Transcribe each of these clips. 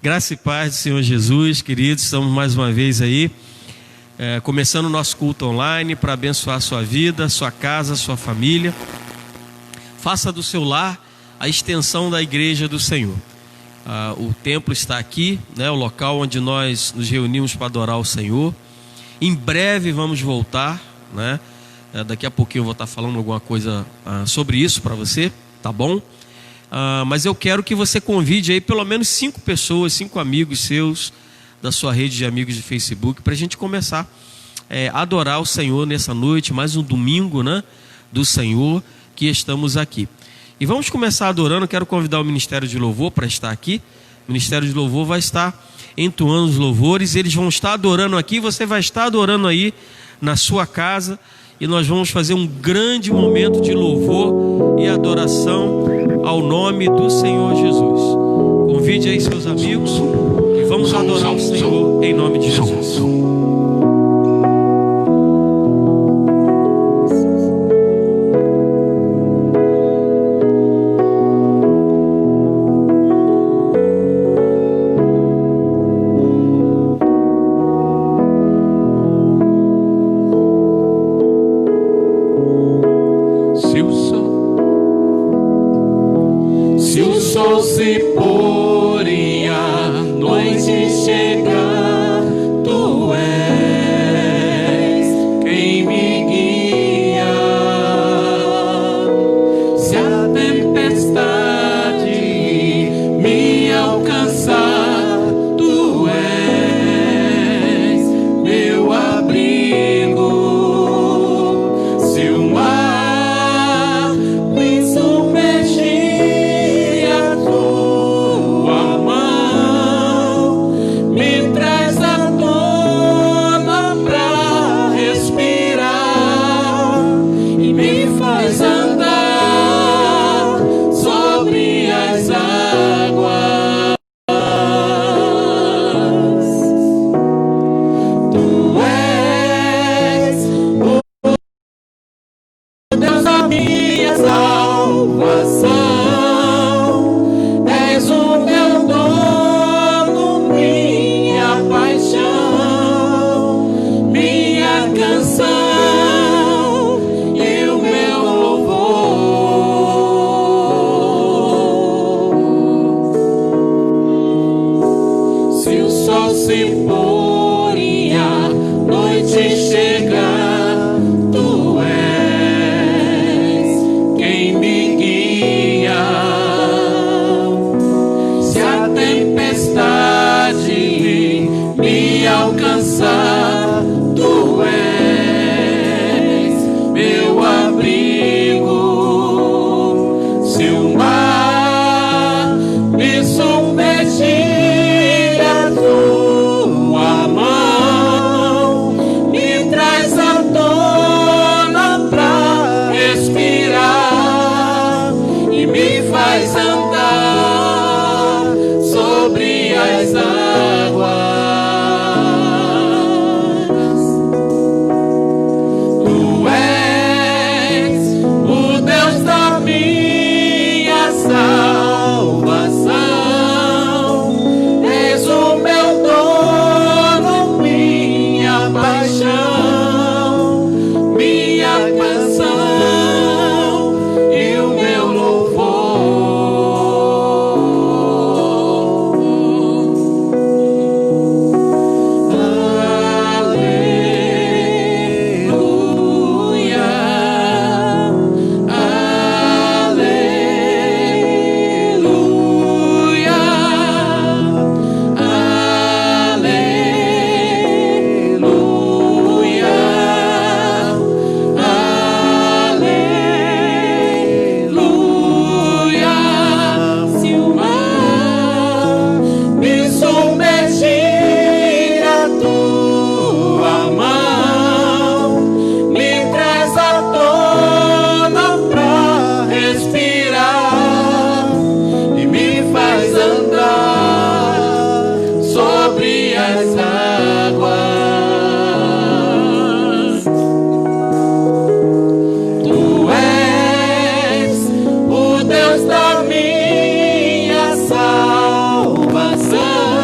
Graça e paz do Senhor Jesus, queridos, estamos mais uma vez aí, começando o nosso culto online para abençoar a sua vida, a sua casa, a sua família. Faça do seu lar a extensão da igreja do Senhor. O templo está aqui, né, o local onde nós nos reunimos para adorar o Senhor. Em breve vamos voltar, né? Daqui a pouquinho eu vou estar falando alguma coisa sobre isso para você, tá bom? Mas eu quero que você convide aí pelo menos 5 pessoas, 5 amigos seus da sua rede de amigos de Facebook, para a gente começar a adorar o Senhor nessa noite, mais um domingo, né, do Senhor que estamos aqui. E vamos começar adorando. Quero convidar o Ministério de Louvor para estar aqui. O Ministério de Louvor vai estar entoando os louvores, eles vão estar adorando aqui, você vai estar adorando aí na sua casa, e nós vamos fazer um grande momento de louvor e adoração ao nome do Senhor Jesus. Convide aí seus amigos e vamos adorar o Senhor em nome de Jesus. Deus da minha salvação.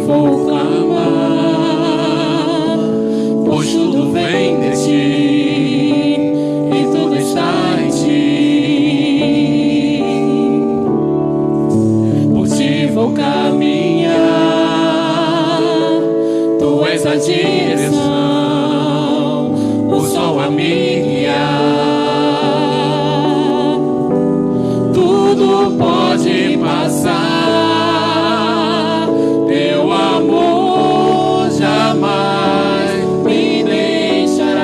vou clamar, pois tudo vem de ti e tudo está em ti. Por ti vou caminhar, tu és a direção, o sol a me guiar. Tudo pode passar, teu amor jamais me deixará.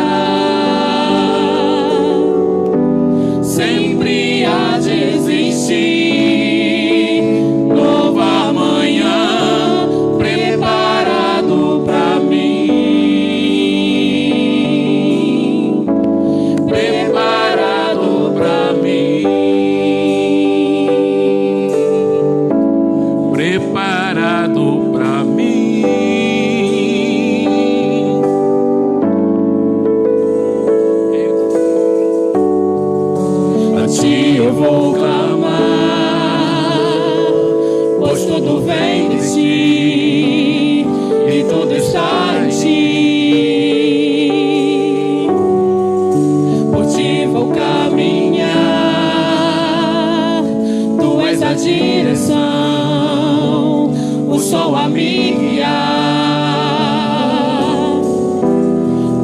Sempre a de existir nova manhã preparado pra mim, preparado pra mim, preparado pra mim. A ti eu vou clamar, pois tudo vem de ti e tudo está em ti. Por ti vou caminhar, tu és a direção, o sol a me guiar.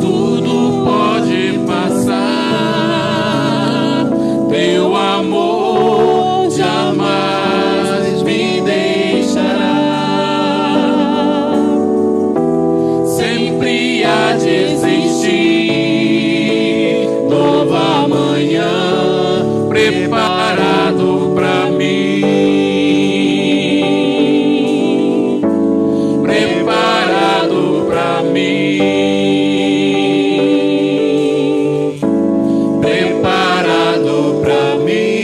Tudo pode passar, teu amor jamais me deixará. Sempre a de existir nova manhã preparado pra mim, preparado pra mim, preparado pra mim.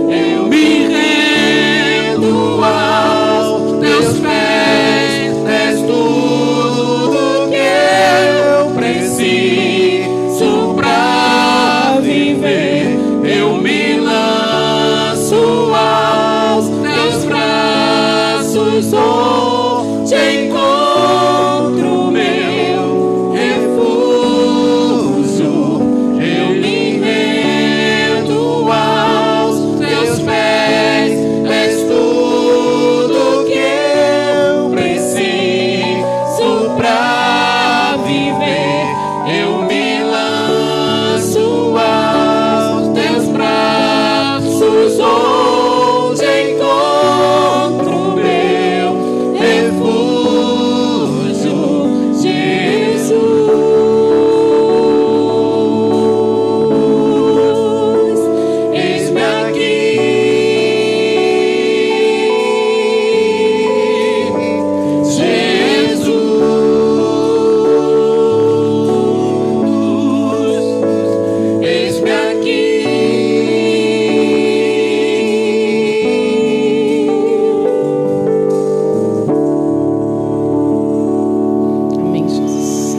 Eu me rendo aos teus pés, és tudo que eu preciso pra viver. Eu me lanço aos teus braços, onde encontro meu refúgio. Eu me rendo aos teus pés, és tudo que eu preciso pra viver. Eu me lanço aos teus braços, onde encontro meu refúgio, Jesus. Eis-me aqui, Jesus. Eis-me aqui. Amém, Jesus.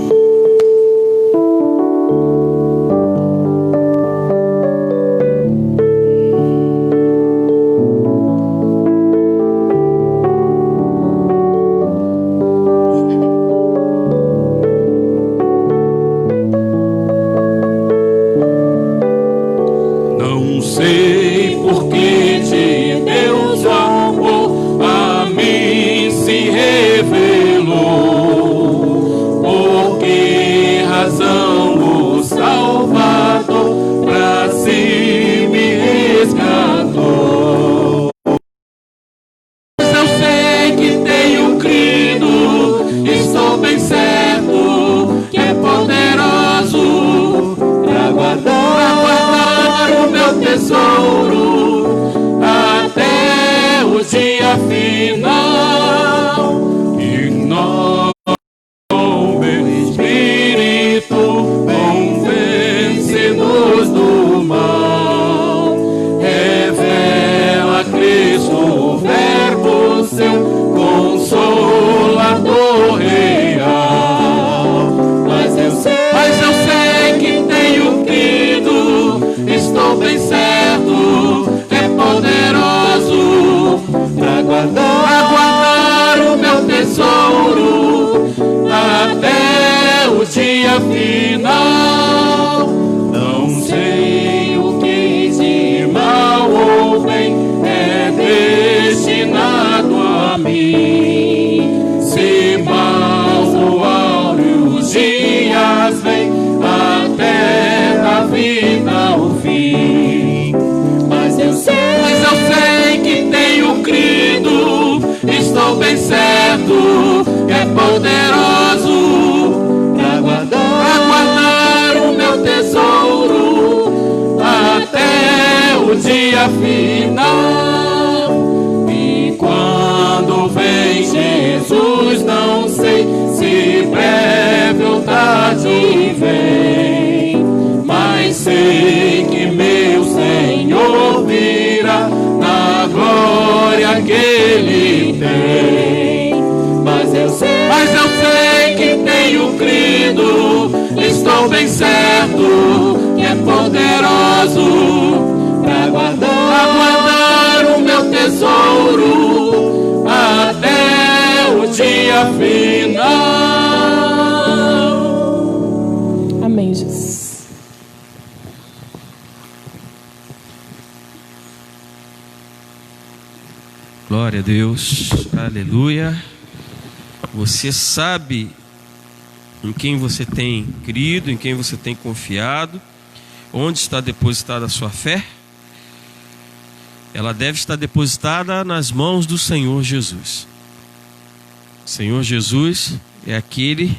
Não sei por que de Deus o amor a mim se revelou, por que razão o Salvador pra si me resgatou. Eu sei que tenho crido, estou bem certo que é poderoso pra guardar o meu tesouro dia final. E quando vem Jesus, não sei se breve ou tarde vem, mas sei que meu Senhor virá na glória que Ele tem. Mas eu sei que tenho crido, estou bem certo que é poderoso para guardar o meu tesouro até o dia final. Amém, Jesus. Glória a Deus, aleluia. Você sabe em quem você tem crido, em quem você tem confiado, onde está depositada a sua fé? Ela deve estar depositada nas mãos do Senhor Jesus. O Senhor Jesus é aquele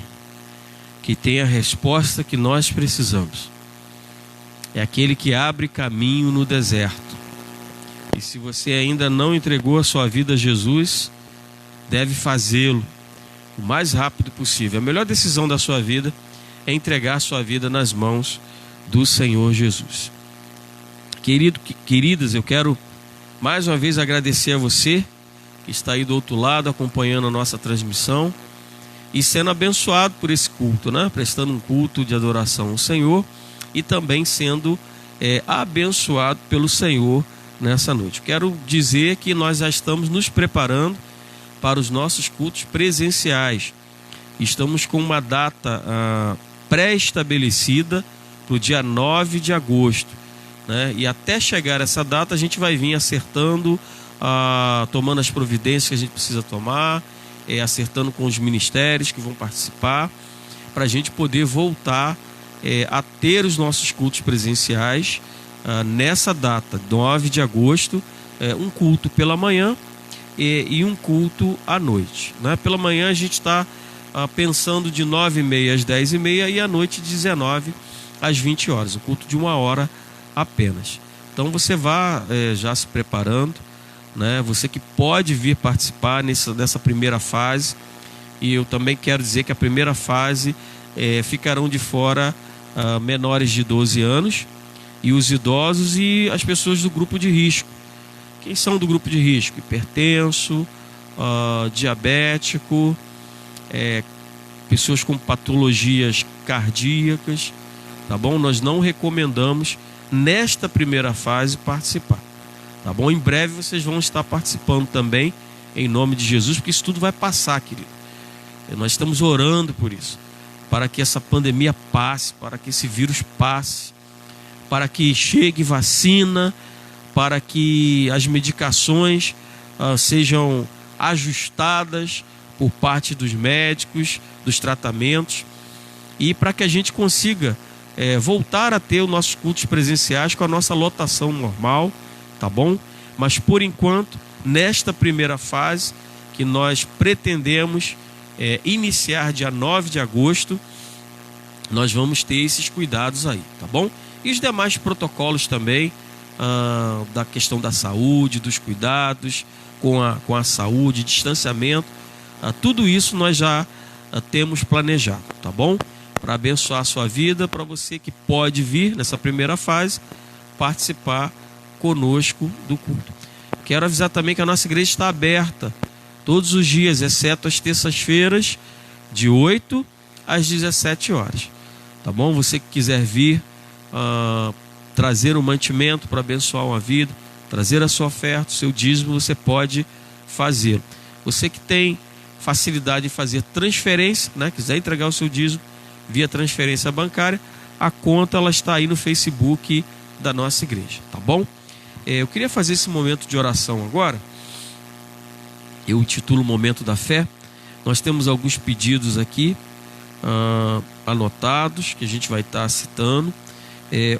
que tem a resposta que nós precisamos. É aquele que abre caminho no deserto. E se você ainda não entregou a sua vida a Jesus, deve fazê-lo o mais rápido possível. A melhor decisão da sua vida é entregar a sua vida nas mãos do Senhor Jesus. Queridas, eu quero mais uma vez agradecer a você que está aí do outro lado acompanhando a nossa transmissão e sendo abençoado por esse culto, né? Prestando um culto de adoração ao Senhor e também sendo abençoado pelo Senhor nessa noite. Quero dizer que nós já estamos nos preparando para os nossos cultos presenciais. Estamos com uma data pré-estabelecida para o dia 9 de agosto, né? E até chegar essa data a gente vai vir acertando, tomando as providências que a gente precisa tomar, acertando com os ministérios que vão participar, para a gente poder voltar a ter os nossos cultos presenciais nessa data, 9 de agosto, um culto pela manhã e um culto à noite, né? Pela manhã a gente está pensando de 9h30 às 10h30 e à noite de 19 às 20 horas, um culto de 1 hora apenas. Então você vá já se preparando, né? Você que pode vir participar dessa primeira fase, e eu também quero dizer que a primeira fase ficarão de fora menores de 12 anos e os idosos e as pessoas do grupo de risco. Quem são do grupo de risco? Hipertenso, diabético, pessoas com patologias cardíacas, tá bom? Nós não recomendamos nesta primeira fase participar, tá bom? Em breve vocês vão estar participando também, em nome de Jesus, porque isso tudo vai passar, querido. Nós estamos orando por isso, para que essa pandemia passe, para que esse vírus passe, para que chegue vacina, para que as medicações sejam ajustadas por parte dos médicos, dos tratamentos, e para que a gente consiga voltar a ter os nossos cultos presenciais com a nossa lotação normal, tá bom? Mas por enquanto, nesta primeira fase, que nós pretendemos iniciar dia 9 de agosto, nós vamos ter esses cuidados aí, tá bom? E os demais protocolos também, da questão da saúde, dos cuidados com a saúde, distanciamento, tudo isso nós já temos planejado, tá bom? Para abençoar a sua vida, para você que pode vir nessa primeira fase, participar conosco do culto. Quero avisar também que a nossa igreja está aberta todos os dias, exceto as terças-feiras, de 8 às 17 horas, tá bom? Você que quiser vir trazer um mantimento para abençoar uma vida, trazer a sua oferta, o seu dízimo, você pode fazer. Você que tem facilidade em fazer transferência, né, quiser entregar o seu dízimo via transferência bancária, a conta ela está aí no Facebook da nossa igreja, tá bom? Eu queria fazer esse momento de oração agora. Eu intitulo Momento da Fé. Nós temos alguns pedidos aqui anotados que a gente vai estar citando.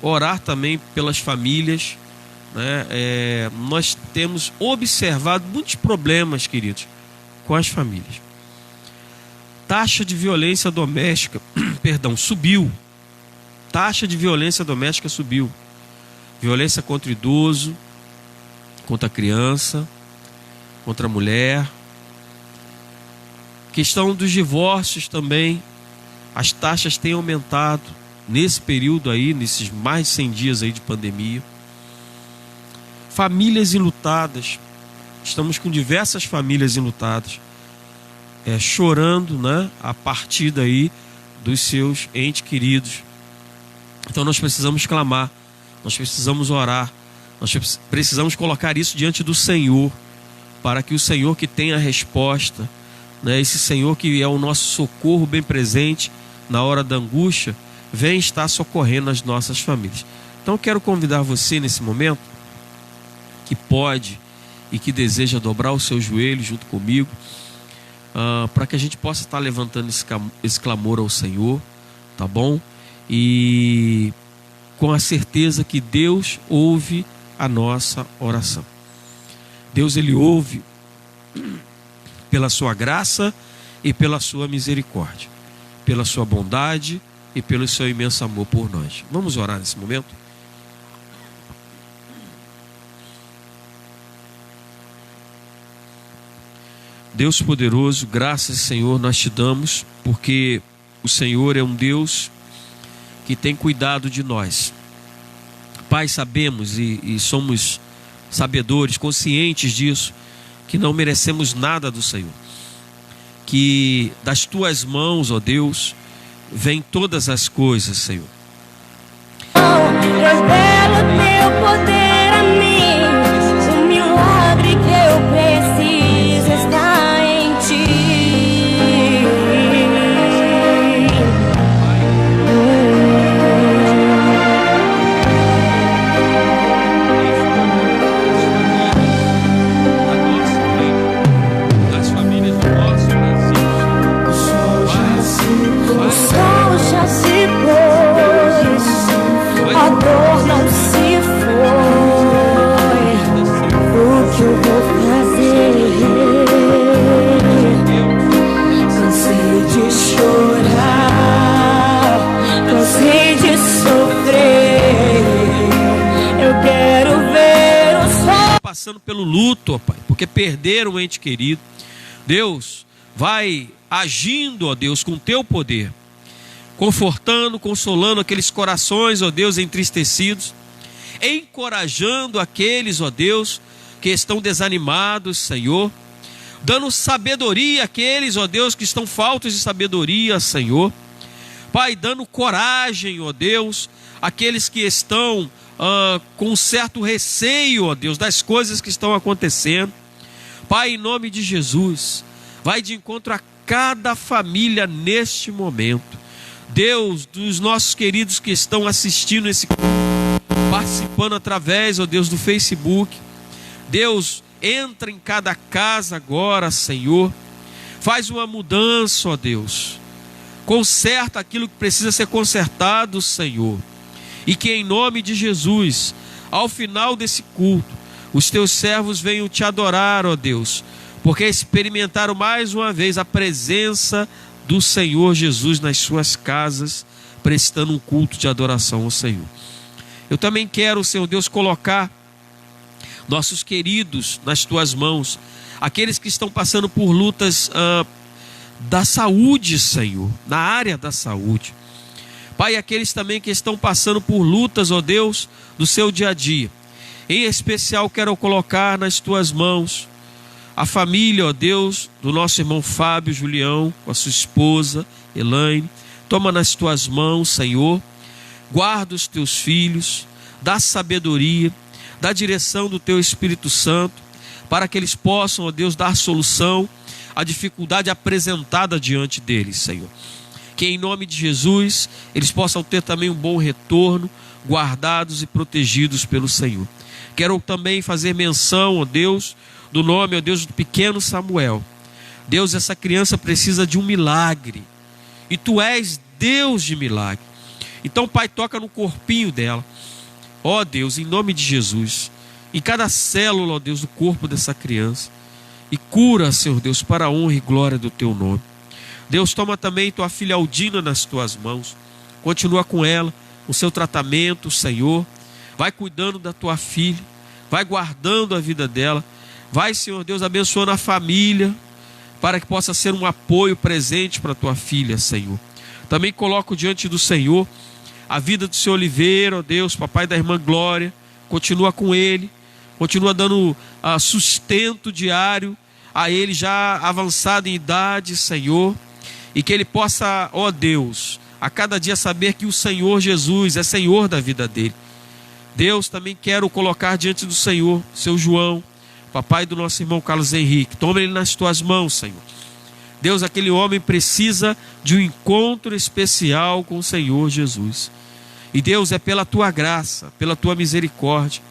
Orar também pelas famílias, né? Nós temos observado muitos problemas, queridos, com as famílias. Taxa de violência doméstica, subiu. Taxa de violência doméstica subiu. violência contra o idoso, contra a criança, contra a mulher. Questão dos divórcios também. As taxas têm aumentado nesse período aí, nesses mais de 100 dias aí de pandemia. Famílias enlutadas. Estamos com diversas famílias enlutadas, chorando, né, a partida aí dos seus entes queridos. Então nós precisamos clamar, nós precisamos orar, nós precisamos colocar isso diante do Senhor, para que o Senhor que tem a resposta, né, esse Senhor que é o nosso socorro bem presente na hora da angústia, venha estar socorrendo as nossas famílias. Então eu quero convidar você nesse momento, que pode e que deseja dobrar o seu joelho junto comigo, para que a gente possa estar levantando esse clamor ao Senhor, tá bom? E com a certeza que Deus ouve a nossa oração. Deus, Ele ouve pela sua graça e pela sua misericórdia, pela sua bondade e pelo seu imenso amor por nós. Vamos orar nesse momento? Deus poderoso, graças, Senhor, nós te damos, porque o Senhor é um Deus que tem cuidado de nós. Pai, sabemos e somos sabedores, conscientes disso, que não merecemos nada do Senhor. Que das tuas mãos, ó Deus, vêm todas as coisas, Senhor. Revela o teu poder a mim, o milagre que eu preciso está em ti. Das famílias do nosso Brasil. O sol já se pôs, a dor não se foi. O que eu vou fazer? Cansei de chorar, cansei de sofrer. Eu quero ver o sol. Passando pelo luto, ó Pai, porque perderam um ente querido. Deus, vai agindo, ó Deus, com teu poder, confortando, consolando aqueles corações, ó Deus, entristecidos, encorajando aqueles, ó Deus, que estão desanimados, Senhor, dando sabedoria àqueles, ó Deus, que estão faltos de sabedoria, Senhor. Pai, dando coragem, ó Deus, àqueles que estão com um certo receio, ó Deus, das coisas que estão acontecendo. Pai, em nome de Jesus, vai de encontro a cada família neste momento. Deus, dos nossos queridos que estão assistindo esse culto, participando através, ó Deus, do Facebook. Deus, entra em cada casa agora, Senhor. Faz uma mudança, ó Deus. Conserta aquilo que precisa ser consertado, Senhor. E que em nome de Jesus, ao final desse culto, os teus servos venham te adorar, ó Deus, porque experimentaram mais uma vez a presença do Senhor Jesus nas suas casas, prestando um culto de adoração ao Senhor. Eu também quero, Senhor Deus, colocar nossos queridos nas tuas mãos, aqueles que estão passando por lutas da saúde, Senhor, na área da saúde. Pai, aqueles também que estão passando por lutas, ó Deus, do seu dia a dia. Em especial quero colocar nas tuas mãos a família, ó Deus, do nosso irmão Fábio Julião, com a sua esposa Elaine. Toma nas tuas mãos, Senhor, guarda os teus filhos, dá sabedoria, dá direção do teu Espírito Santo, para que eles possam, ó Deus, dar solução à dificuldade apresentada diante deles, Senhor. Que em nome de Jesus, eles possam ter também um bom retorno, guardados e protegidos pelo Senhor. Quero também fazer menção, ó Deus, do nome, ó Deus, do pequeno Samuel. Deus, essa criança precisa de um milagre, e Tu és Deus de milagre. Então, Pai, toca no corpinho dela, ó Deus, em nome de Jesus, em cada célula, ó Deus, do corpo dessa criança, e cura, Senhor Deus, para a honra e glória do Teu nome. Deus, toma também Tua filha Aldina nas Tuas mãos, continua com ela, o seu tratamento, Senhor. vai cuidando da tua filha, vai guardando a vida dela, vai, Senhor Deus, abençoando a família, para que possa ser um apoio presente para a tua filha, Senhor. Também coloco diante do Senhor a vida do Senhor Oliveira, ó Deus, papai da irmã Glória, continua com ele, continua dando sustento diário a ele já avançado em idade, Senhor, e que ele possa, ó Deus, a cada dia saber que o Senhor Jesus é Senhor da vida dele. Deus, também quero colocar diante do Senhor, seu João, papai do nosso irmão Carlos Henrique. Toma ele nas tuas mãos, Senhor. Deus, aquele homem precisa de um encontro especial com o Senhor Jesus. E Deus, é pela tua graça, pela tua misericórdia.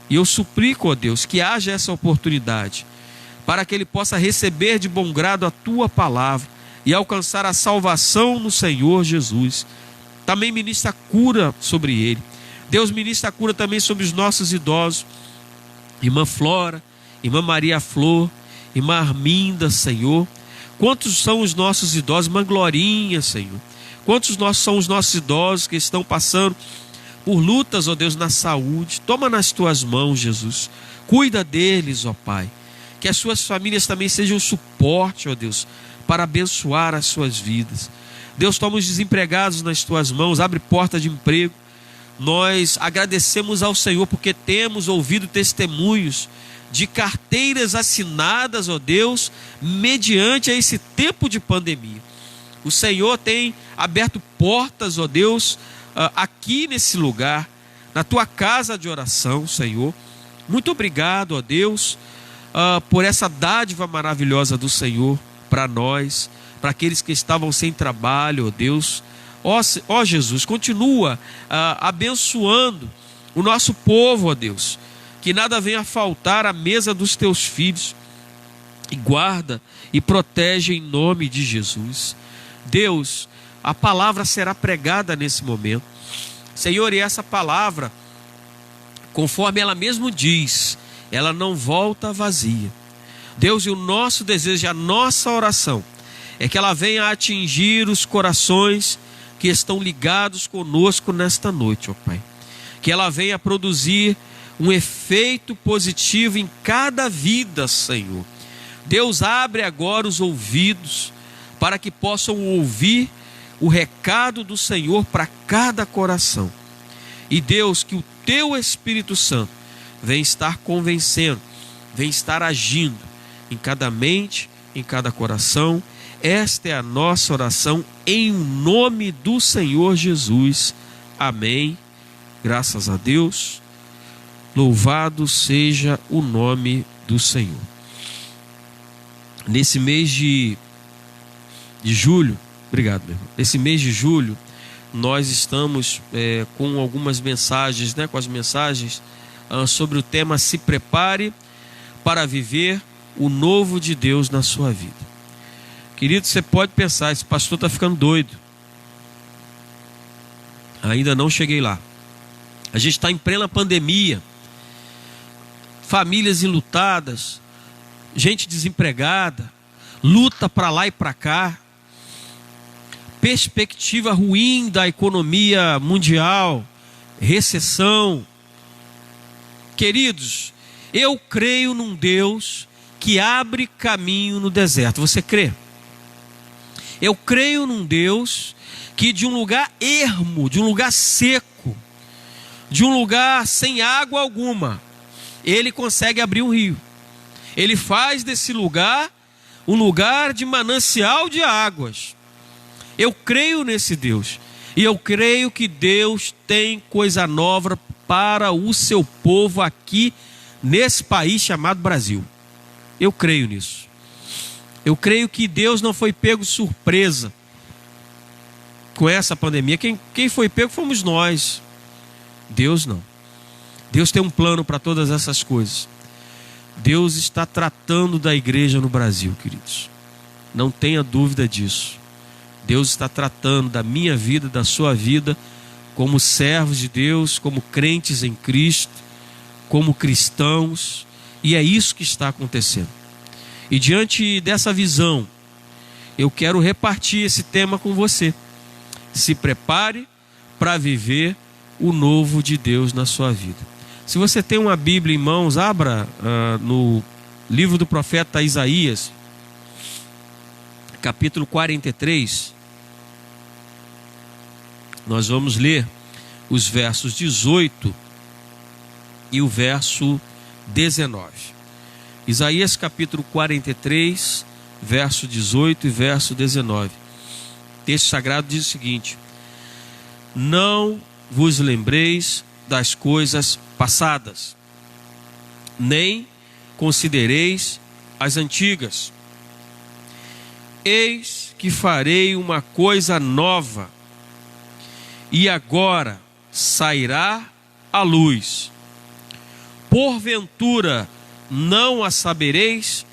E eu suplico, ó Deus, que haja essa oportunidade, para que ele possa receber de bom grado a tua palavra e alcançar a salvação no Senhor Jesus. Também ministra cura sobre ele. Deus, ministra cura também sobre os nossos idosos. Irmã Flora, irmã Maria Flor, irmã Arminda, Senhor. Quantos são os nossos idosos? Irmã Glorinha, Senhor. Quantos são os nossos idosos que estão passando por lutas, ó Deus, na saúde? Toma nas tuas mãos, Jesus. Cuida deles, ó Pai. Que as suas famílias também sejam suporte, ó Deus, para abençoar as suas vidas. Deus, toma os desempregados nas tuas mãos, abre porta de emprego. Nós agradecemos ao Senhor porque temos ouvido testemunhos de carteiras assinadas, ó Deus, mediante a esse tempo de pandemia. O Senhor tem aberto portas, ó Deus, aqui nesse lugar, na tua casa de oração, Senhor. Muito obrigado, ó Deus, por essa dádiva maravilhosa do Senhor para nós, para aqueles que estavam sem trabalho, ó Deus. Ó Jesus, continua abençoando o nosso povo, ó Deus, que nada venha faltar à mesa dos teus filhos, e guarda e protege em nome de Jesus. Deus, a palavra será pregada nesse momento, Senhor, e essa palavra, conforme ela mesmo diz, ela não volta vazia. Deus, e o nosso desejo, a nossa oração, é que ela venha atingir os corações que estão ligados conosco nesta noite, ó Pai. Que ela venha produzir um efeito positivo em cada vida, Senhor. Deus, abre agora os ouvidos para que possam ouvir o recado do Senhor para cada coração. E Deus, que o teu Espírito Santo venha estar convencendo, venha estar agindo em cada mente, em cada coração. Esta é a nossa oração em nome do Senhor Jesus. Amém. Graças a Deus. Louvado seja o nome do Senhor. Nesse mês de julho, obrigado, meu irmão. Nesse mês de julho, nós estamos com algumas mensagens, com as mensagens sobre o tema Se Prepare para Viver o Novo de Deus na sua vida. Querido, você pode pensar, esse pastor está ficando doido. Ainda não cheguei lá. A gente está em plena pandemia. Famílias enlutadas, gente desempregada, luta para lá e para cá, perspectiva ruim da economia mundial, recessão. Queridos, eu creio num Deus que abre caminho no deserto. Você crê? Eu creio num Deus que de um lugar ermo, de um lugar seco, de um lugar sem água alguma, Ele consegue abrir um rio. Ele faz desse lugar um lugar de manancial de águas. Eu creio nesse Deus. E eu creio que Deus tem coisa nova para o seu povo aqui nesse país chamado Brasil. Eu creio nisso. Eu creio que Deus não foi pego de surpresa com essa pandemia. Quem foi pego fomos nós. Deus não. Deus tem um plano para todas essas coisas. Deus está tratando da igreja no Brasil, queridos. Não tenha dúvida disso. Deus está tratando da minha vida, da sua vida, como servos de Deus, como crentes em Cristo, como cristãos. E é isso que está acontecendo. E diante dessa visão, eu quero repartir esse tema com você. Se prepare para viver o novo de Deus na sua vida. Se você tem uma Bíblia em mãos, abra no livro do profeta Isaías, capítulo 43. Nós vamos ler os versos 18 e o verso 19. Isaías capítulo 43, verso 18 e verso 19. O texto sagrado diz o seguinte: não vos lembreis das coisas passadas, nem considereis as antigas. Eis que farei uma coisa nova, e agora sairá à luz. Porventura não a sabereis?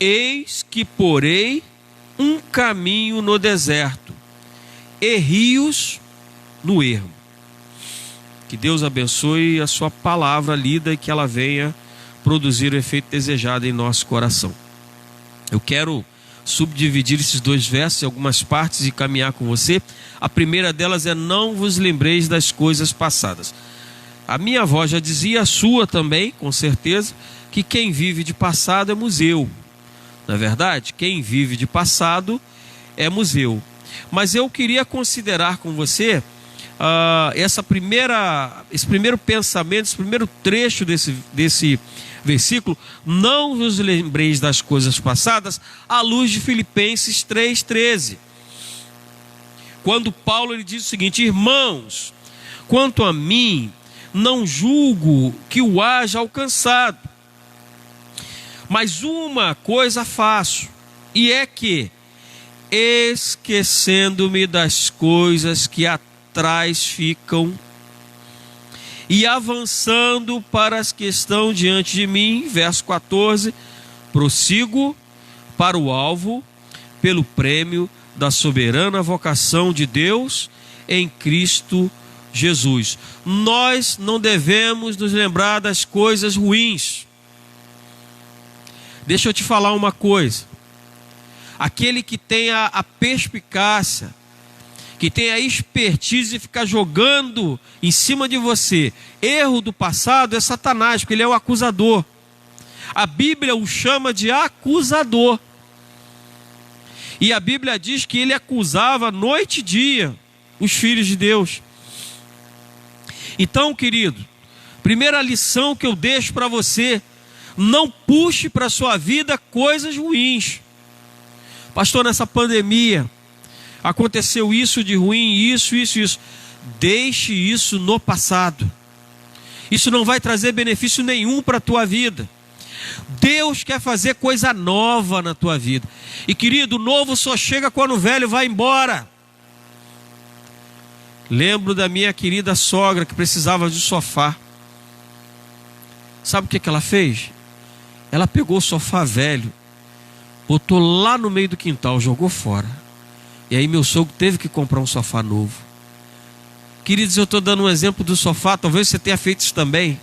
Eis que porei um caminho no deserto e rios no ermo. Que Deus abençoe a sua palavra lida e que ela venha produzir o efeito desejado em nosso coração. Eu quero subdividir esses dois versos em algumas partes e caminhar com você. A primeira delas é: não vos lembreis das coisas passadas. A minha avó já dizia, a sua também, com certeza, que quem vive de passado é museu. Na verdade, quem vive de passado é museu. Mas eu queria considerar com você esse primeiro pensamento, esse primeiro trecho desse versículo: não vos lembreis das coisas passadas, à luz de Filipenses 3,13. Quando Paulo ele diz o seguinte: irmãos, quanto a mim, não julgo que o haja alcançado, mas uma coisa faço, e é que, esquecendo-me das coisas que atrás ficam, e avançando para as que estão diante de mim, verso 14, prossigo para o alvo, pelo prêmio da soberana vocação de Deus em Cristo Jesus. Nós não devemos nos lembrar das coisas ruins. Deixa eu te falar uma coisa: aquele que tem a perspicácia, que tem a expertise de ficar jogando em cima de você erro do passado, é Satanás, porque ele é o acusador. A Bíblia o chama de acusador. E a Bíblia diz que ele acusava noite e dia os filhos de Deus. Então, querido, primeira lição que eu deixo para você: não puxe para a sua vida coisas ruins. Pastor, nessa pandemia aconteceu isso de ruim, isso. Deixe isso no passado. Isso não vai trazer benefício nenhum para a tua vida. Deus quer fazer coisa nova na tua vida. E querido, o novo só chega quando o velho vai embora. Lembro da minha querida sogra que precisava de sofá. Sabe o que ela fez? Ela pegou o sofá velho, botou lá no meio do quintal, jogou fora. E aí meu sogro teve que comprar um sofá novo. Queridos, eu estou dando um exemplo do sofá, talvez você tenha feito isso também.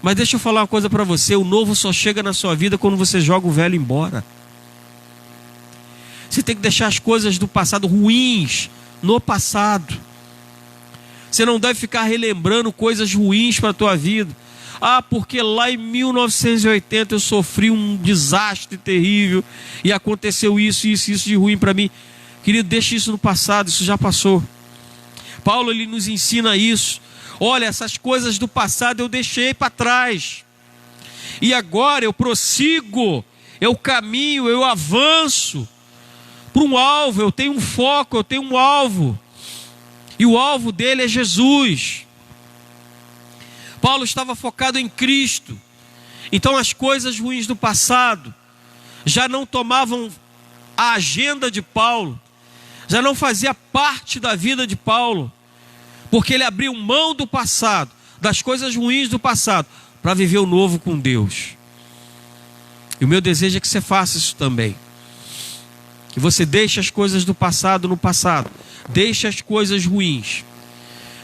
Mas deixa eu falar uma coisa para você: o novo só chega na sua vida quando você joga o velho embora. Você tem que deixar as coisas do passado ruins no passado. Você não deve ficar relembrando coisas ruins para a tua vida. Ah, porque lá em 1980 eu sofri um desastre terrível e aconteceu isso de ruim para mim. Querido, deixe isso no passado, isso já passou. Paulo ele nos ensina isso. Olha, essas coisas do passado eu deixei para trás. E agora eu prossigo, eu caminho, eu avanço para um alvo. Eu tenho um foco, eu tenho um alvo. E o alvo dele é Jesus. Paulo estava focado em Cristo. Então as coisas ruins do passado já não tomavam a agenda de Paulo, já não fazia parte da vida de Paulo, porque ele abriu mão do passado, das coisas ruins do passado, para viver o novo com Deus. E o meu desejo é que você faça isso também, que você deixe as coisas do passado no passado, deixe as coisas ruins.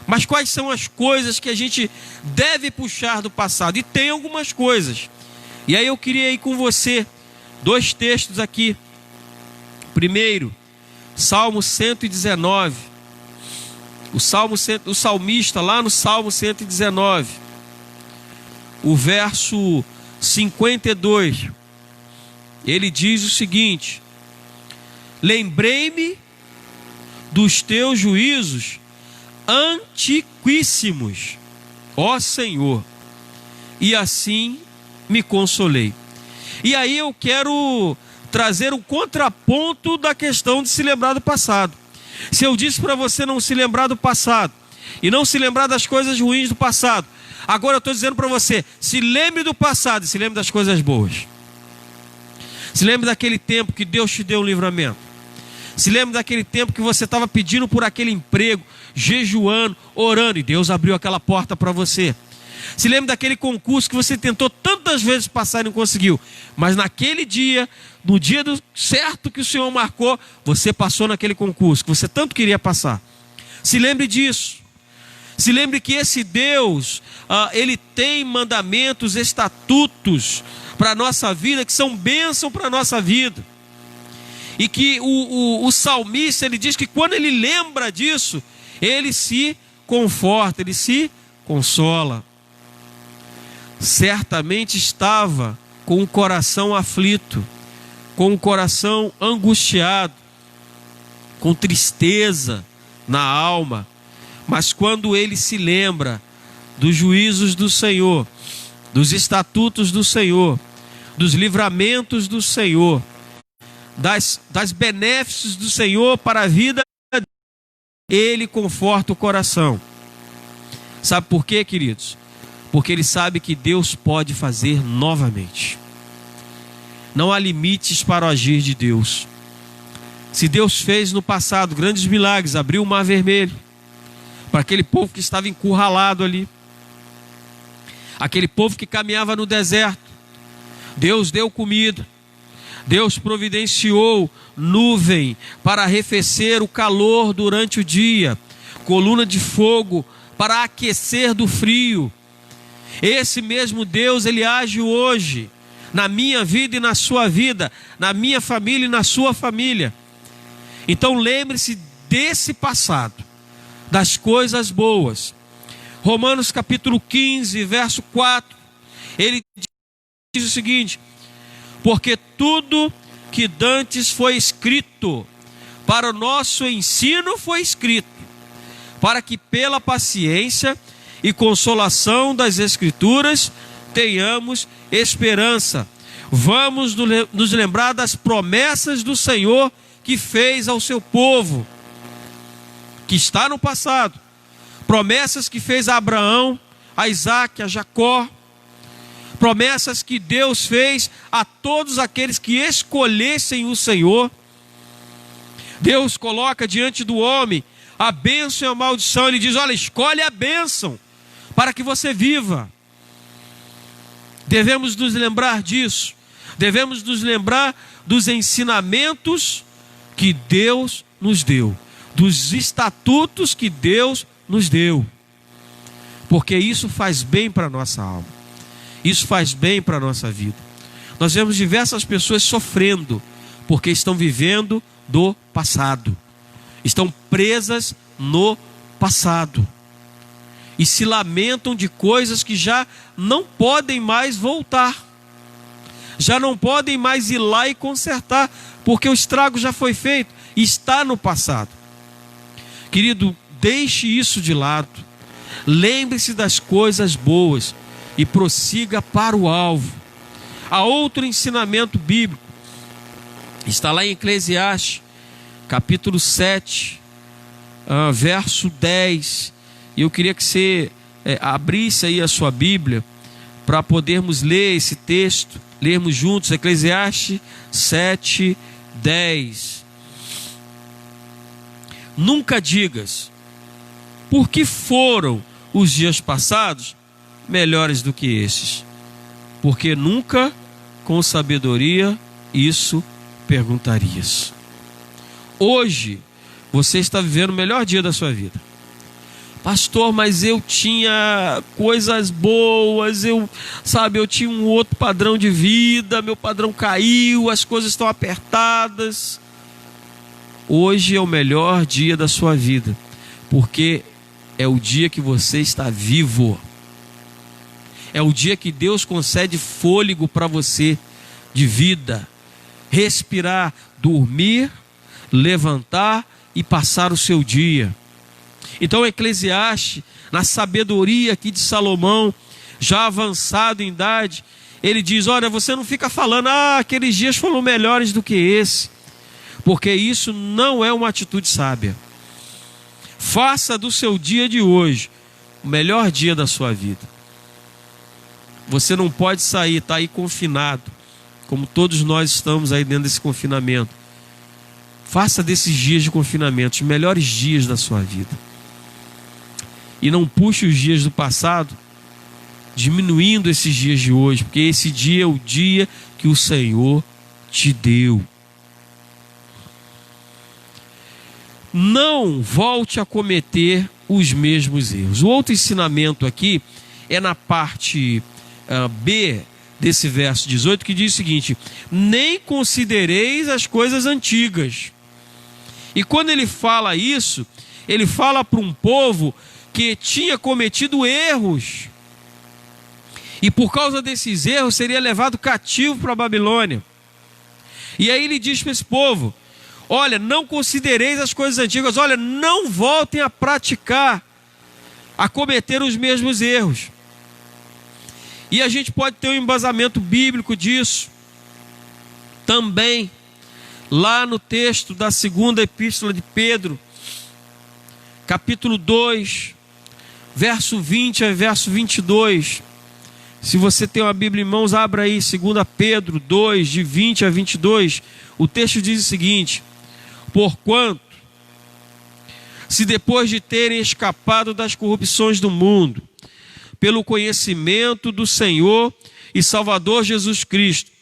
Mas quais são as coisas que a gente deve puxar do passado? E tem algumas coisas. E aí eu queria ir com você dois textos aqui. Primeiro, Salmo 119, O salmista, lá no Salmo 119, o verso 52, ele diz o seguinte: lembrei-me dos teus juízos antiquíssimos, ó Senhor, e assim me consolei. E aí eu quero trazer um contraponto da questão de se lembrar do passado. Se eu disse para você não se lembrar do passado e não se lembrar das coisas ruins do passado, agora eu estou dizendo para você, se lembre do passado e se lembre das coisas boas. Se lembre daquele tempo que Deus te deu um livramento. Se lembre daquele tempo que você estava pedindo por aquele emprego, jejuando, orando, e Deus abriu aquela porta para você. Se lembre daquele concurso que você tentou tantas vezes passar e não conseguiu, mas naquele dia, no dia certo que o Senhor marcou, você passou naquele concurso que você tanto queria passar. Se lembre disso. Se lembre que esse Deus, Ele tem mandamentos, estatutos para a nossa vida, que são bênção para a nossa vida. E que o salmista, ele diz que quando ele lembra disso, ele se conforta, ele se consola. Certamente estava com o coração aflito, com o coração angustiado, com tristeza na alma. Mas quando ele se lembra dos juízos do Senhor, dos estatutos do Senhor, dos livramentos do Senhor, das benéficos do Senhor para a vida, ele conforta o coração. Sabe por quê, queridos? Porque ele sabe que Deus pode fazer novamente. Não há limites para o agir de Deus. Se Deus fez no passado grandes milagres, abriu o mar vermelho para aquele povo que estava encurralado ali, aquele povo que caminhava no deserto, Deus deu comida, Deus providenciou nuvem para arrefecer o calor durante o dia, coluna de fogo para aquecer do frio. Esse mesmo Deus, ele age hoje na minha vida e na sua vida, na minha família e na sua família. Então lembre-se desse passado, das coisas boas. Romanos capítulo 15, verso 4, ele diz o seguinte: porque tudo que dantes foi escrito para o nosso ensino foi escrito, para que pela paciência e consolação das Escrituras tenhamos esperança. Vamos nos lembrar das promessas do Senhor que fez ao seu povo, que está no passado. Promessas que fez a Abraão, a Isaac, a Jacó. Promessas que Deus fez a todos aqueles que escolhessem o Senhor. Deus coloca diante do homem a bênção e a maldição. Ele diz: olha, escolhe a bênção para que você viva. Devemos nos lembrar disso. Devemos nos lembrar dos ensinamentos que Deus nos deu, dos estatutos que Deus nos deu, porque isso faz bem para a nossa alma, isso faz bem para a nossa vida. Nós vemos diversas pessoas sofrendo, porque estão vivendo do passado, estão presas no passado, e se lamentam de coisas que já não podem mais voltar, já não podem mais ir lá e consertar, porque o estrago já foi feito, está no passado. Querido, deixe isso de lado, lembre-se das coisas boas e prossiga para o alvo. Há outro ensinamento bíblico, está lá em Eclesiastes, capítulo 7, verso 10, e eu queria que você abrisse aí a sua Bíblia, para podermos ler esse texto, lermos juntos, Eclesiastes 7, 10. Nunca digas, por que foram os dias passados melhores do que esses? Porque nunca com sabedoria isso perguntarias. Hoje você está vivendo o melhor dia da sua vida. Pastor, mas eu tinha coisas boas, eu tinha um outro padrão de vida, meu padrão caiu, as coisas estão apertadas. Hoje é o melhor dia da sua vida, porque é o dia que você está vivo. É o dia que Deus concede fôlego para você, de vida, respirar, dormir, levantar e passar o seu dia. Então Eclesiastes, na sabedoria aqui de Salomão, já avançado em idade, ele diz: olha, você não fica falando, aqueles dias foram melhores do que esse, porque isso não é uma atitude sábia. Faça do seu dia de hoje o melhor dia da sua vida. Você não pode sair, está aí confinado, como todos nós estamos aí dentro desse confinamento. Faça desses dias de confinamento os melhores dias da sua vida. E não puxe os dias do passado, diminuindo esses dias de hoje, porque esse dia é o dia que o Senhor te deu. Não volte a cometer os mesmos erros. O outro ensinamento aqui é na parte B desse verso 18, que diz o seguinte: nem considereis as coisas antigas. E quando ele fala isso, ele fala para um povo que tinha cometido erros, e por causa desses erros seria levado cativo para a Babilônia. E aí ele diz para esse povo: olha, não considereis as coisas antigas, olha, não voltem a praticar, a cometer os mesmos erros. E a gente pode ter um embasamento bíblico disso também, lá no texto da segunda epístola de Pedro, capítulo 2, verso 20 a verso 22. Se você tem uma Bíblia em mãos, abra aí, 2 Pedro 2, de 20 a 22. O texto diz o seguinte: porquanto, se depois de terem escapado das corrupções do mundo, pelo conhecimento do Senhor e Salvador Jesus Cristo,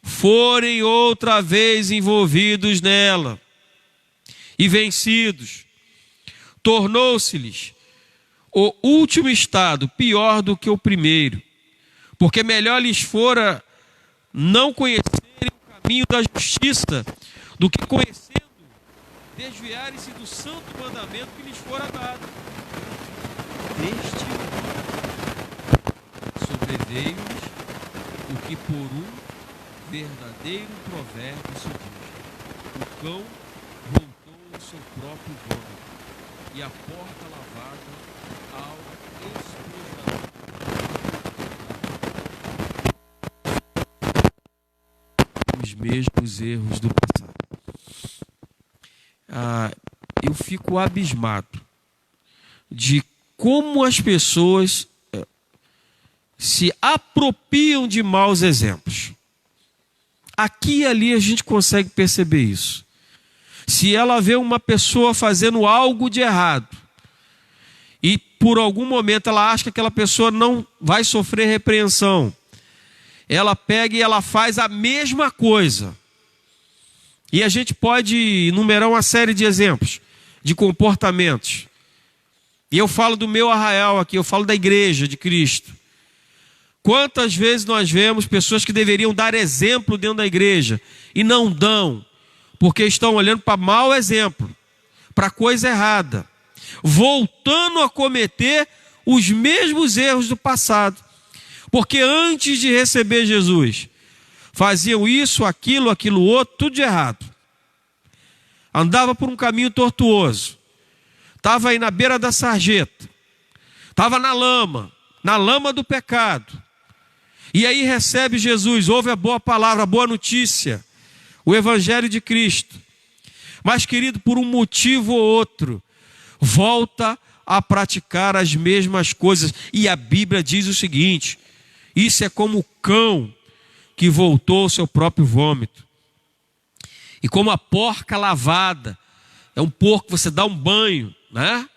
forem outra vez envolvidos nela e vencidos, tornou-se-lhes o último estado pior do que o primeiro, porque melhor lhes fora não conhecerem o caminho da justiça, do que conhecendo, desviarem-se do santo mandamento que lhes fora dado. Neste sobreveio-lhes o que por um verdadeiro provérbio se diz: o cão voltou ao seu próprio vômito, e a porta lavada ao esposador. Os mesmos erros do passado. Eu fico abismado de como as pessoas se apropriam de maus exemplos. Aqui e ali a gente consegue perceber isso. Se ela vê uma pessoa fazendo algo de errado e por algum momento ela acha que aquela pessoa não vai sofrer repreensão, ela pega e ela faz a mesma coisa. E a gente pode enumerar uma série de exemplos de comportamentos. E eu falo do meu arraial aqui, eu falo da igreja de Cristo. Quantas vezes nós vemos pessoas que deveriam dar exemplo dentro da igreja e não dão, porque estão olhando para mau exemplo, para coisa errada, voltando a cometer os mesmos erros do passado, porque antes de receber Jesus, faziam isso, aquilo outro, tudo de errado. Andava por um caminho tortuoso, estava aí na beira da sarjeta, estava na lama do pecado. E aí recebe Jesus, ouve a boa palavra, a boa notícia, o Evangelho de Cristo. Mas, querido, por um motivo ou outro, volta a praticar as mesmas coisas. E a Bíblia diz o seguinte: isso é como o cão que voltou ao seu próprio vômito. E como a porca lavada, é um porco que você dá um banho, né?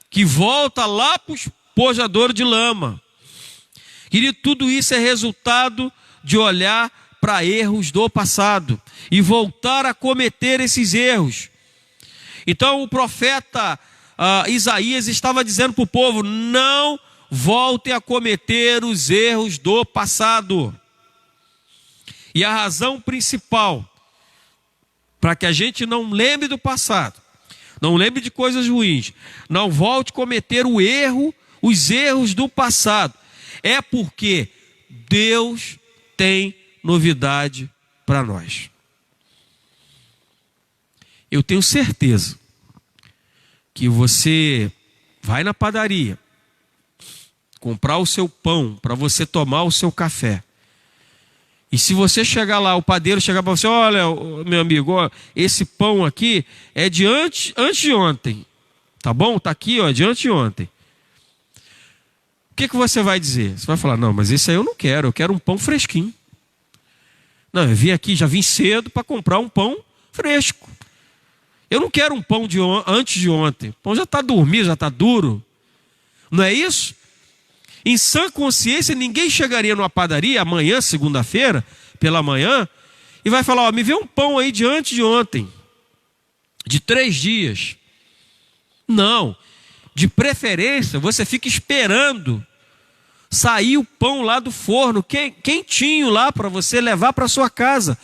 Que volta lá para o espojadouro de lama. Querido, tudo isso é resultado de olhar para erros do passado e voltar a cometer esses erros. Então o profeta Isaías estava dizendo para o povo: não voltem a cometer os erros do passado. E a razão principal para que a gente não lembre do passado, Não lembre de coisas ruins. Não volte a cometer os erros do passado. É porque Deus tem novidade para nós. Eu tenho certeza que você vai na padaria comprar o seu pão para você tomar o seu café. E se você chegar lá, o padeiro chegar para você: olha, meu amigo, ó, esse pão aqui é de antes de ontem. Tá bom? Tá aqui, ó, de antes de ontem. O que você vai dizer? Você vai falar: não, mas esse aí eu não quero, eu quero um pão fresquinho. Não, eu vim aqui, já vim cedo para comprar um pão fresco. Eu não quero um pão antes de ontem. O pão já está dormido, já está duro. Não é isso? Em sã consciência, ninguém chegaria numa padaria amanhã, segunda-feira, pela manhã, e vai falar: ó, me vê um pão aí de antes de ontem, de 3 dias. Não. De preferência, você fica esperando sair o pão lá do forno, quentinho lá, para você levar para sua casa.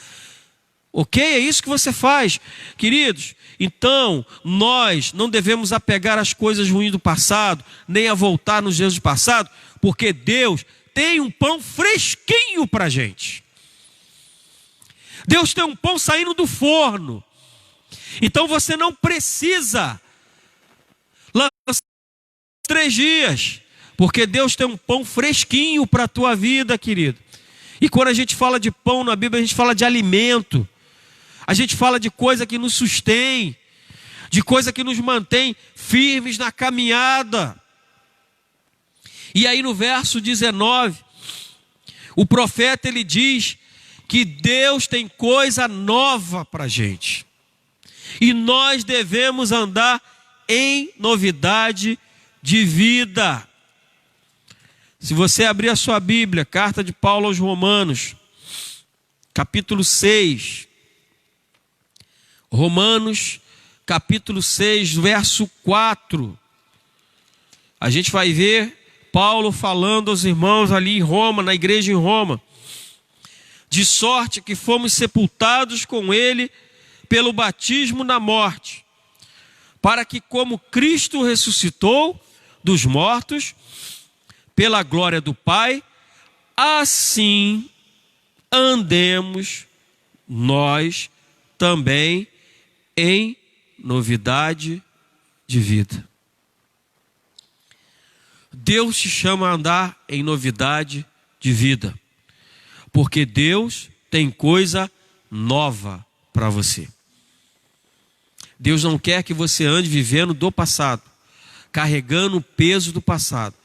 Ok? É isso que você faz, queridos. Então, nós não devemos apegar às coisas ruins do passado, nem a voltar nos dias do passado, porque Deus tem um pão fresquinho para a gente. Deus tem um pão saindo do forno. Então você não precisa lançar 3 dias, porque Deus tem um pão fresquinho para a tua vida, querido. E quando a gente fala de pão na Bíblia, a gente fala de alimento. A gente fala de coisa que nos sustém, de coisa que nos mantém firmes na caminhada. E aí no verso 19, o profeta ele diz que Deus tem coisa nova para a gente. E nós devemos andar em novidade de vida. Se você abrir a sua Bíblia, carta de Paulo aos Romanos, capítulo 6. Romanos, capítulo 6, verso 4. A gente vai ver Paulo falando aos irmãos ali em Roma, na igreja em Roma. De sorte que fomos sepultados com ele pelo batismo na morte, para que como Cristo ressuscitou dos mortos, pela glória do Pai, assim andemos nós também em novidade de vida. Deus te chama a andar em novidade de vida, porque Deus tem coisa nova para você. Deus não quer que você ande vivendo do passado, carregando o peso do passado,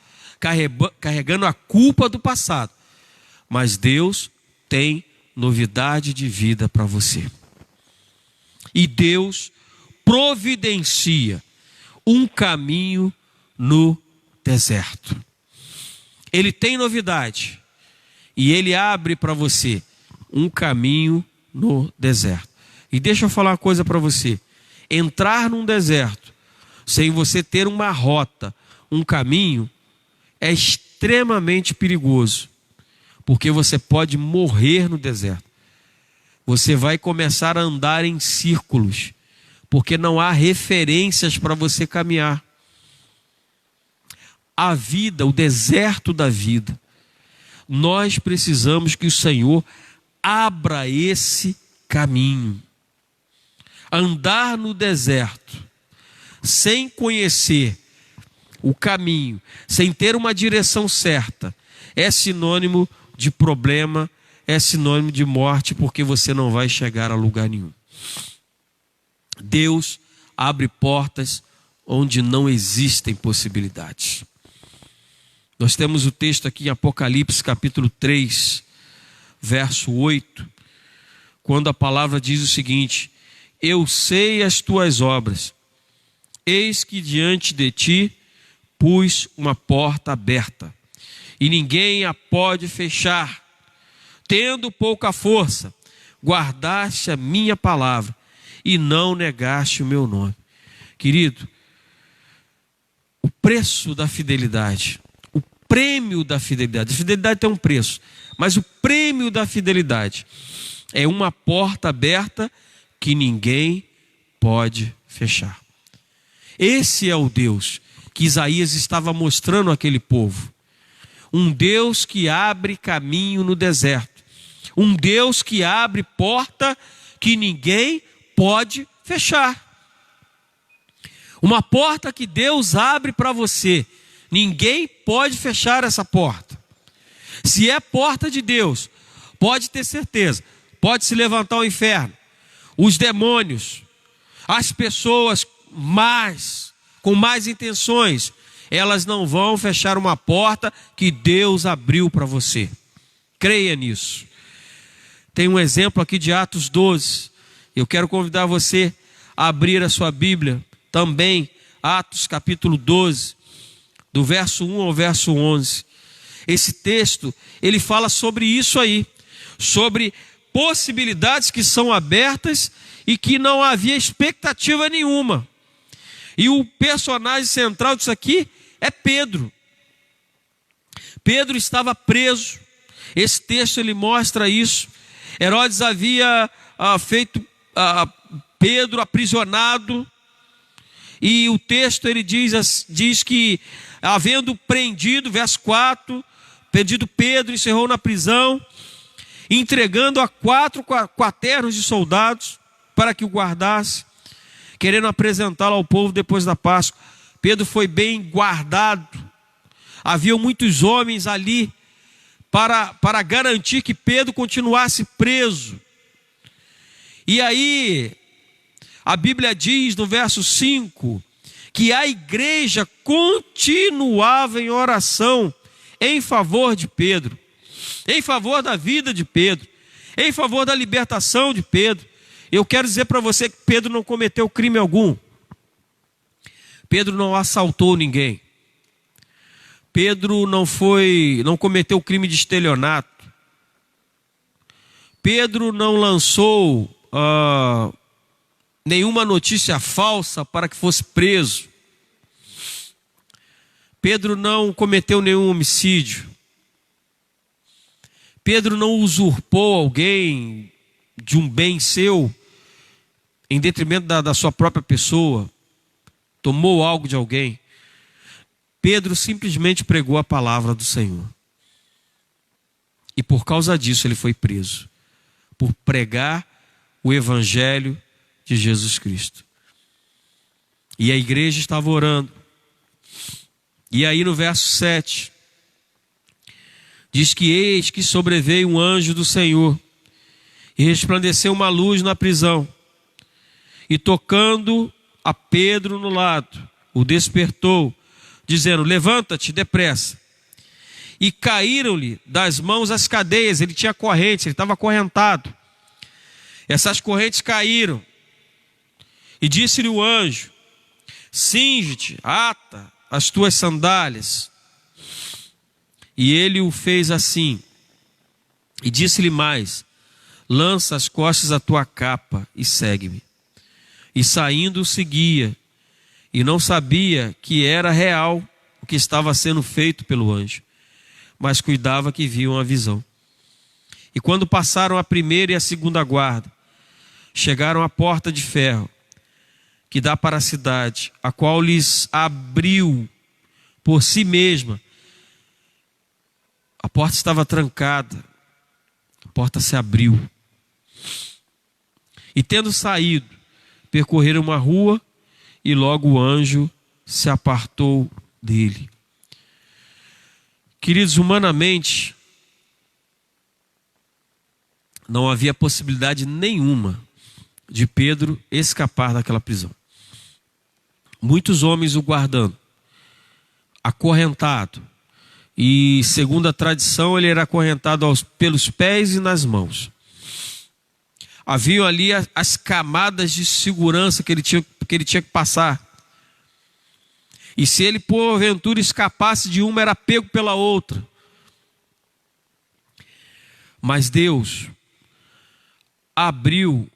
carregando a culpa do passado, mas Deus tem novidade de vida para você. E Deus providencia um caminho no deserto. Ele tem novidade e Ele abre para você um caminho no deserto. E deixa eu falar uma coisa para você: entrar num deserto sem você ter uma rota, um caminho, é extremamente perigoso, porque você pode morrer no deserto. Você vai começar a andar em círculos, porque não há referências para você caminhar. A vida, o deserto da vida, nós precisamos que o Senhor abra esse caminho. Andar no deserto, sem conhecer o caminho, sem ter uma direção certa, é sinônimo de problema, é sinônimo de morte, porque você não vai chegar a lugar nenhum. Deus abre portas onde não existem possibilidades. Nós temos o texto aqui em Apocalipse capítulo 3, verso 8, quando a palavra diz o seguinte: eu sei as tuas obras, eis que diante de ti pus uma porta aberta, e ninguém a pode fechar. Tendo pouca força, guardaste a minha palavra e não negaste o meu nome. Querido, o preço da fidelidade, o prêmio da fidelidade, a fidelidade tem um preço, mas o prêmio da fidelidade é uma porta aberta que ninguém pode fechar. Esse é o Deus que Isaías estava mostrando àquele povo. Um Deus que abre caminho no deserto. Um Deus que abre porta que ninguém pode fechar. Uma porta que Deus abre para você. Ninguém pode fechar essa porta. Se é porta de Deus, pode ter certeza, pode se levantar o inferno, os demônios, as pessoas com mais intenções, elas não vão fechar uma porta que Deus abriu para você. Creia nisso. Tem um exemplo aqui de Atos 12. Eu quero convidar você a abrir a sua Bíblia também, Atos capítulo 12, do verso 1 ao verso 11. Esse texto, ele fala sobre isso aí, sobre possibilidades que são abertas e que não havia expectativa nenhuma. E o personagem central disso aqui é Pedro. Pedro estava preso. Esse texto ele mostra isso. Herodes havia feito Pedro aprisionado. E o texto ele diz que, havendo prendido, verso 4, prendido Pedro, encerrou na prisão, entregando a 4 quaternos de soldados para que o guardasse, querendo apresentá-lo ao povo depois da Páscoa. Pedro foi bem guardado. Havia muitos homens ali para garantir que Pedro continuasse preso. E aí, a Bíblia diz no verso 5, que a igreja continuava em oração em favor de Pedro, em favor da vida de Pedro, em favor da libertação de Pedro. Eu quero dizer para você que Pedro não cometeu crime algum. Pedro não assaltou ninguém. Pedro não cometeu crime de estelionato. Pedro não lançou nenhuma notícia falsa para que fosse preso. Pedro não cometeu nenhum homicídio. Pedro não usurpou alguém de um bem seu em detrimento da sua própria pessoa, tomou algo de alguém. Pedro simplesmente pregou a palavra do Senhor. E por causa disso ele foi preso, por pregar o evangelho de Jesus Cristo. E a igreja estava orando. E aí no verso 7, diz que eis que sobreveio um anjo do Senhor, e resplandeceu uma luz na prisão, e tocando a Pedro no lado, o despertou, dizendo: levanta-te depressa. E caíram-lhe das mãos as cadeias. Ele tinha correntes, ele estava acorrentado. Essas correntes caíram. E disse-lhe o anjo: cinge-te, ata as tuas sandálias. E ele o fez assim. E disse-lhe mais: lança as costas a tua capa e segue-me. E saindo seguia, e não sabia que era real o que estava sendo feito pelo anjo, mas cuidava que viam a visão. E quando passaram a primeira e a segunda guarda, chegaram à porta de ferro, que dá para a cidade, a qual lhes abriu por si mesma. A porta estava trancada, a porta se abriu. E tendo saído, percorreram uma rua, e logo o anjo se apartou dele. Queridos, humanamente, não havia possibilidade nenhuma de Pedro escapar daquela prisão. Muitos homens o guardando, acorrentado. E segundo a tradição, ele era acorrentado pelos pés e nas mãos. Haviam ali as camadas de segurança que ele tinha que passar. E se ele porventura escapasse de uma, era pego pela outra. Mas Deus abriu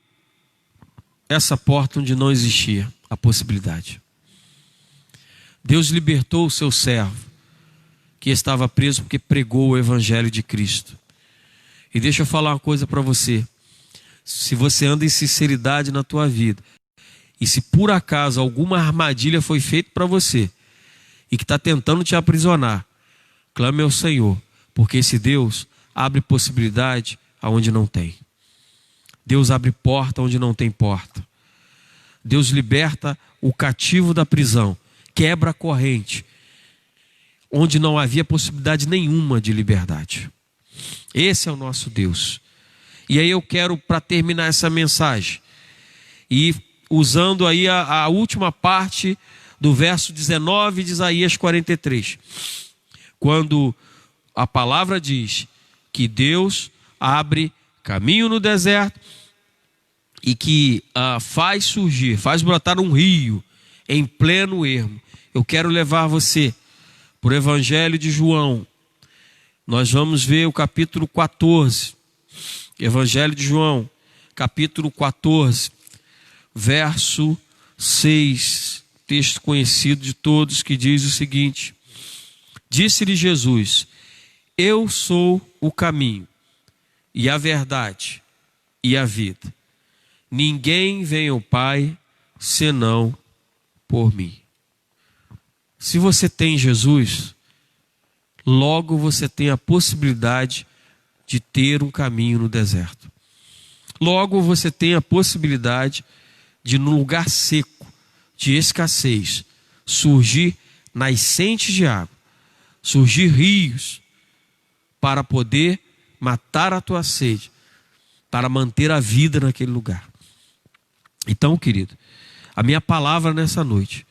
essa porta onde não existia a possibilidade. Deus libertou o seu servo, que estava preso porque pregou o evangelho de Cristo. E deixa eu falar uma coisa para você. Se você anda em sinceridade na tua vida E se por acaso alguma armadilha foi feita para você e que está tentando te aprisionar, clame ao Senhor, porque esse Deus abre possibilidade aonde não tem. Deus abre porta onde não tem porta. Deus liberta o cativo da prisão, quebra a corrente onde não havia possibilidade nenhuma de liberdade. Esse é o nosso Deus. E aí eu quero, para terminar essa mensagem, e usando aí a última parte do verso 19 de Isaías 43, quando a palavra diz que Deus abre caminho no deserto e que faz surgir, faz brotar um rio em pleno ermo. Eu quero levar você para o Evangelho de João. Nós vamos ver o capítulo 14, Evangelho de João, capítulo 14, verso 6, texto conhecido de todos, que diz o seguinte: disse-lhe Jesus: eu sou o caminho e a verdade e a vida. Ninguém vem ao Pai senão por mim. Se você tem Jesus, logo você tem a possibilidade de ter um caminho no deserto. Logo você tem a possibilidade de, num lugar seco, de escassez, surgir nascentes de água, surgir rios, para poder matar a tua sede, para manter a vida naquele lugar. Então, querido, a minha palavra nessa noite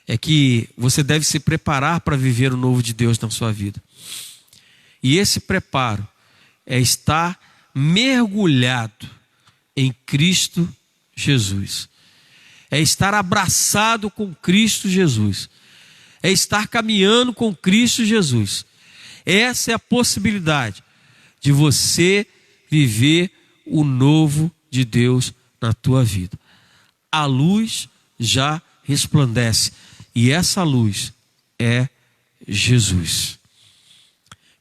é que você deve se preparar para viver o novo de Deus na sua vida. E esse preparo é estar mergulhado em Cristo Jesus. É estar abraçado com Cristo Jesus. É estar caminhando com Cristo Jesus. Essa é a possibilidade de você viver o novo de Deus na tua vida. A luz já resplandece. E essa luz é Jesus.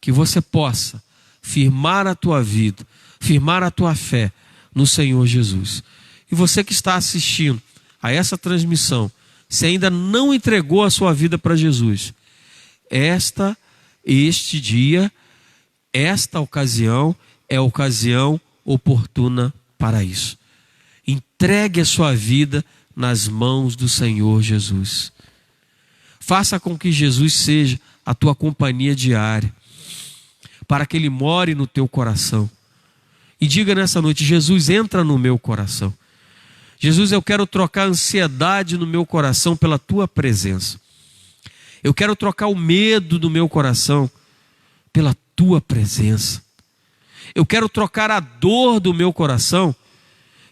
Que você possa firmar a tua vida, firmar a tua fé no Senhor Jesus. E você que está assistindo a essa transmissão, se ainda não entregou a sua vida para Jesus, este dia, esta ocasião é a ocasião oportuna para isso. Entregue a sua vida nas mãos do Senhor Jesus. Faça com que Jesus seja a tua companhia diária, para que Ele more no teu coração. E diga nessa noite: Jesus, entra no meu coração. Jesus, eu quero trocar a ansiedade no meu coração pela tua presença. Eu quero trocar o medo do meu coração pela tua presença. Eu quero trocar a dor do meu coração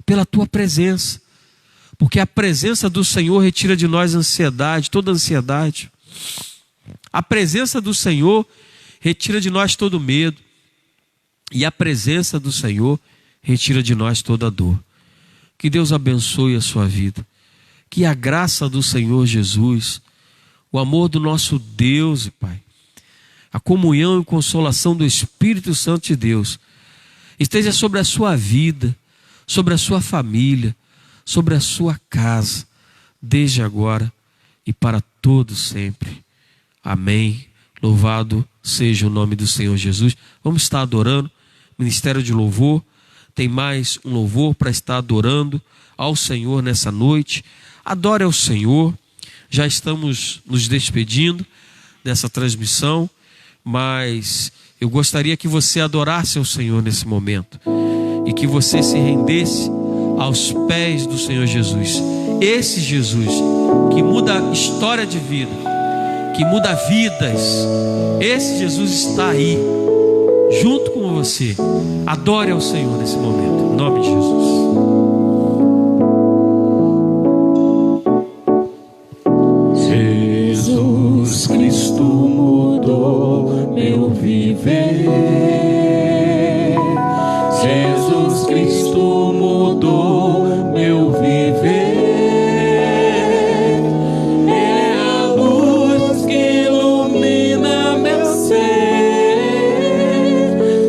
pela tua presença. Porque a presença do Senhor retira de nós a ansiedade, toda a ansiedade. A presença do Senhor retira de nós todo medo. E a presença do Senhor retira de nós toda a dor. Que Deus abençoe a sua vida. Que a graça do Senhor Jesus, o amor do nosso Deus e Pai, a comunhão e consolação do Espírito Santo de Deus esteja sobre a sua vida, sobre a sua família, sobre a sua casa, desde agora e para todo sempre. Amém. Louvado seja o nome do Senhor Jesus. Vamos estar adorando. Ministério de Louvor tem mais um louvor para estar adorando ao Senhor nessa noite. Adore ao Senhor. Já estamos nos despedindo dessa transmissão, mas eu gostaria que você adorasse ao Senhor nesse momento e que você se rendesse aos pés do Senhor Jesus. Esse Jesus que muda a história de vida, que muda vidas, esse Jesus está aí junto com você. Adore ao Senhor nesse momento, em nome de Jesus. Jesus Cristo mudou meu viver. Jesus Cristo mudou meu viver. É a luz que ilumina meu ser.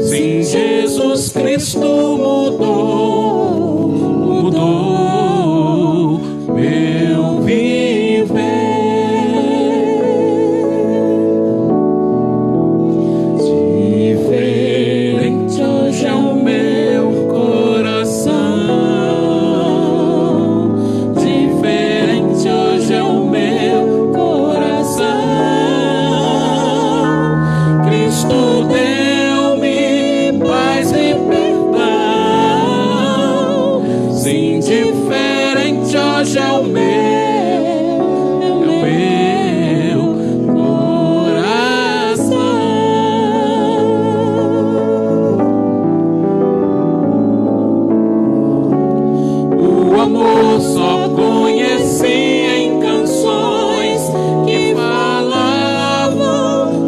Sim, Jesus Cristo mudou deu-me paz e perdão. Sim, diferente hoje é o meu coração. O amor só conheci em canções que falavam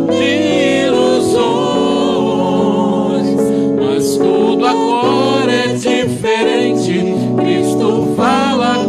de ilusões, mas tudo agora é diferente. Cristo fala